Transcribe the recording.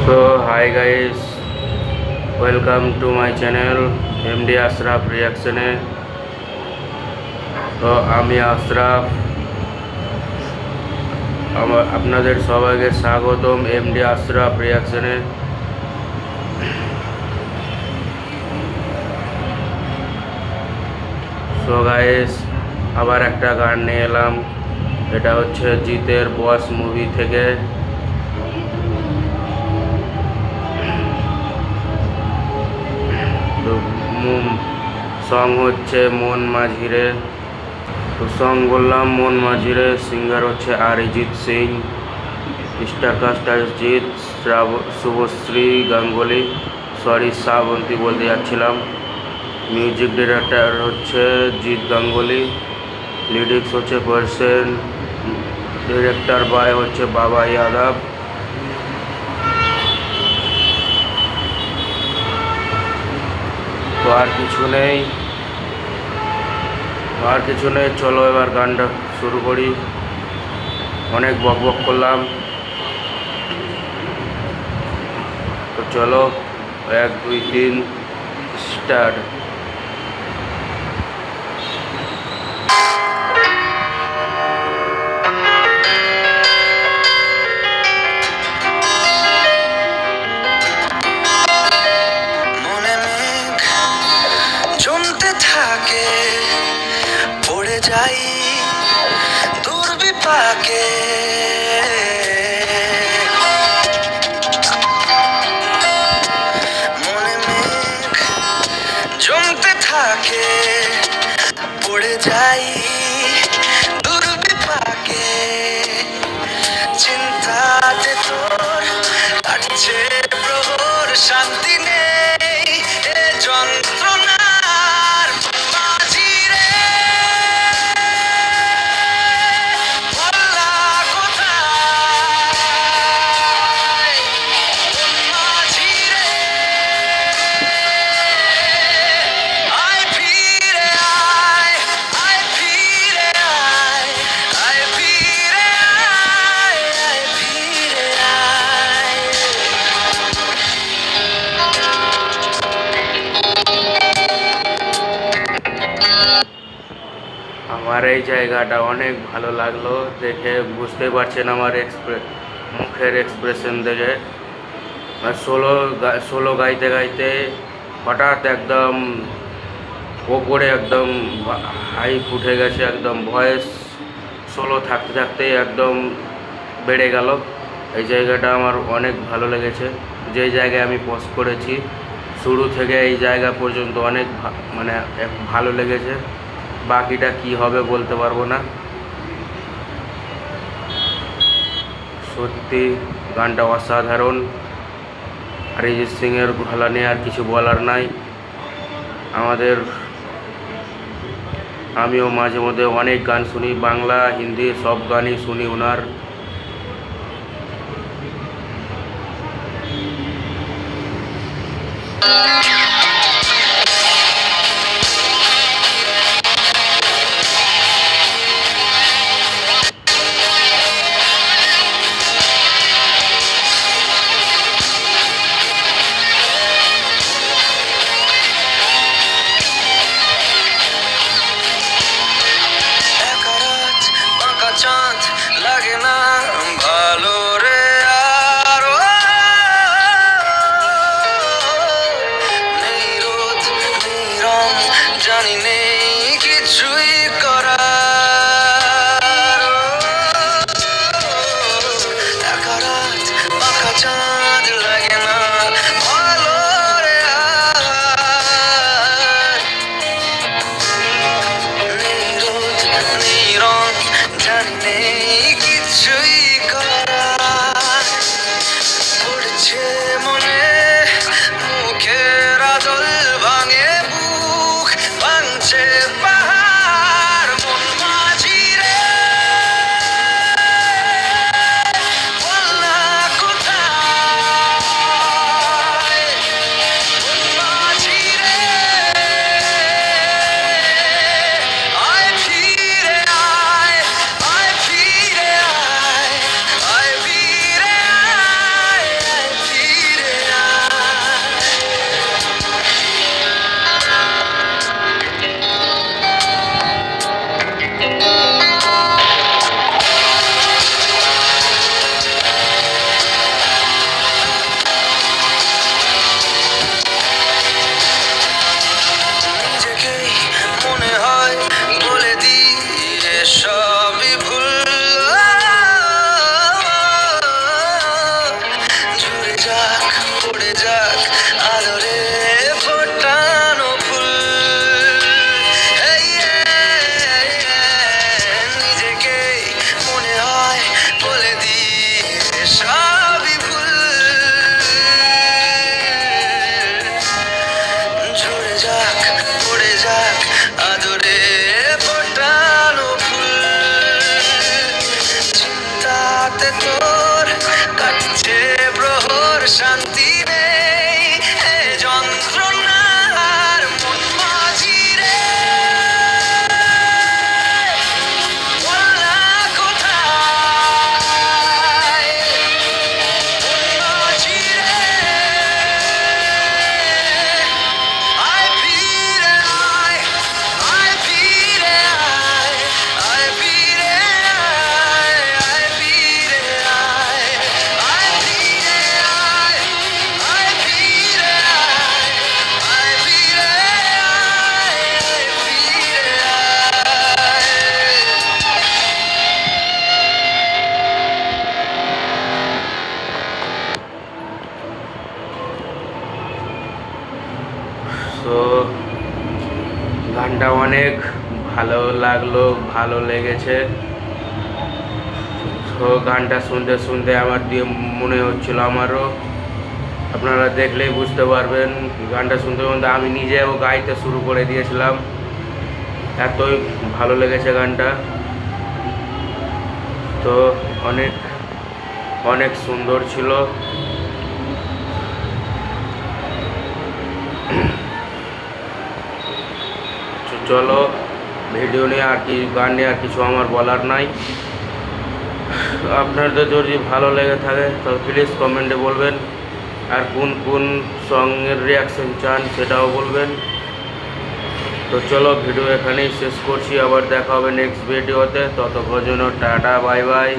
So hi guys, welcome to my channel MD Ashraf Reaction এ। তো আমি আশরাফ, আপনাদের সবাইকে স্বাগতম এমডি আশরাফ রিয়াকশনে। সো গাইস, আবার একটা গান নিয়ে এলাম। এটা হচ্ছে জিতের বস মুভি থেকে। তো সং হচ্ছে মন মাঝিরে। তো সং বললাম মন মাঝিরে, সিঙ্গার হচ্ছে অরিজিৎ সিং, স্টারকাস্ট অরিজিৎ, শুভশ্রী গাঙ্গুলি, সরি শ্রাবন্তী বলতে যাচ্ছিলাম। মিউজিক ডিরেক্টর হচ্ছে জিৎ গাঙ্গুলি, লিরিক্স হচ্ছে পার্সেন, ডিরেক্টর বাই হচ্ছে বাবা যাদব। তো আর কিছু নেই, চলো এবার গানটা শুরু করি। অনেক বক বক করলাম, তো চলো 1 2 3 স্টার্ট। জমতে থাকে, পড়ে যাই দুর্বিপাকে, মনে মেঘ জমতে থাকে, পড়ে যাই দুর্বিপাকে, চিন্তাতে তোর কাটছে প্রহর, শান্তি নেই এ যন্ত্রণার মাঝিরে, বললা কোথায় মাঝিরে, আয় ফিরে আয়, আয় ফিরে আয়, আয় ফিরে আয়, আয় ফিরে আয়। আমার এই জায়গাটা অনেক ভালো লাগলো দেখে, বুঝতে পারছেন আমার মুখের এক্সপ্রেশন দেখে। সোলো গাইতে গাইতে হঠাৎ একদম ওপরে একদম হাই উঠে গেছে, একদম ভয়েস সোলো থাকতে থাকতে একদম বেড়ে গেল। এই জায়গাটা আমার অনেক ভালো লেগেছে। যে জায়গায় আমি পোস্ট করেছি শুরু থেকে এই জায়গা পর্যন্ত অনেক মানে ভালো লেগেছে। বাকিটা কি হবে বলতে পারবো না। সত্যি গানটা অসাধারণ। অরিজিৎ সিংয়ের গলা নিয়ে আর কিছু বলার নাই। আমিও মাঝে মধ্যে অনেক গান শুনি, বাংলা হিন্দি সব গানই শুনি ওনার। চাঁদ লাগে না ভালো রে, আর নেই রোদ নেই রং, জানি নেই কিছুই করার, একা রাত বাঁকা চাঁদ লাগে না ভালো রে, আর নেই রোদ নেই রং, জানি নেই কিছুই করার, পড়ছে মনে মুখের আদল, ভাঙে বুক ভাঙছে পাহাড়। গানটা অনেক ভালো লাগলো, ভালো লেগেছে। তো গানটা শুনতে শুনতে আমার দিয়ে মনে হচ্ছিল আমারও, আপনারা দেখলেই বুঝতে পারবেন। গানটা শুনতে শুনতে আমি নিজেও গাইতে শুরু করে দিয়েছিলাম, এতই ভালো লেগেছে গানটা। তো অনেক অনেক সুন্দর ছিল। চলো, ভিডিও নিয়ে আর কি, গান নিয়ে আর কিছু আমার বলার নাই। আপনাদের যদি ভালো লেগে থাকে তাহলে প্লিজ কমেন্টে বলবেন, আর কোন কোন সঙ্গের রিয়াকশন চান সেটাও বলবেন। তো চলো, ভিডিও এখানেই শেষ করছি, আবার দেখা হবে নেক্সট ভিডিওতে। ততক্ষণ জন্য টাটা, বাই বাই।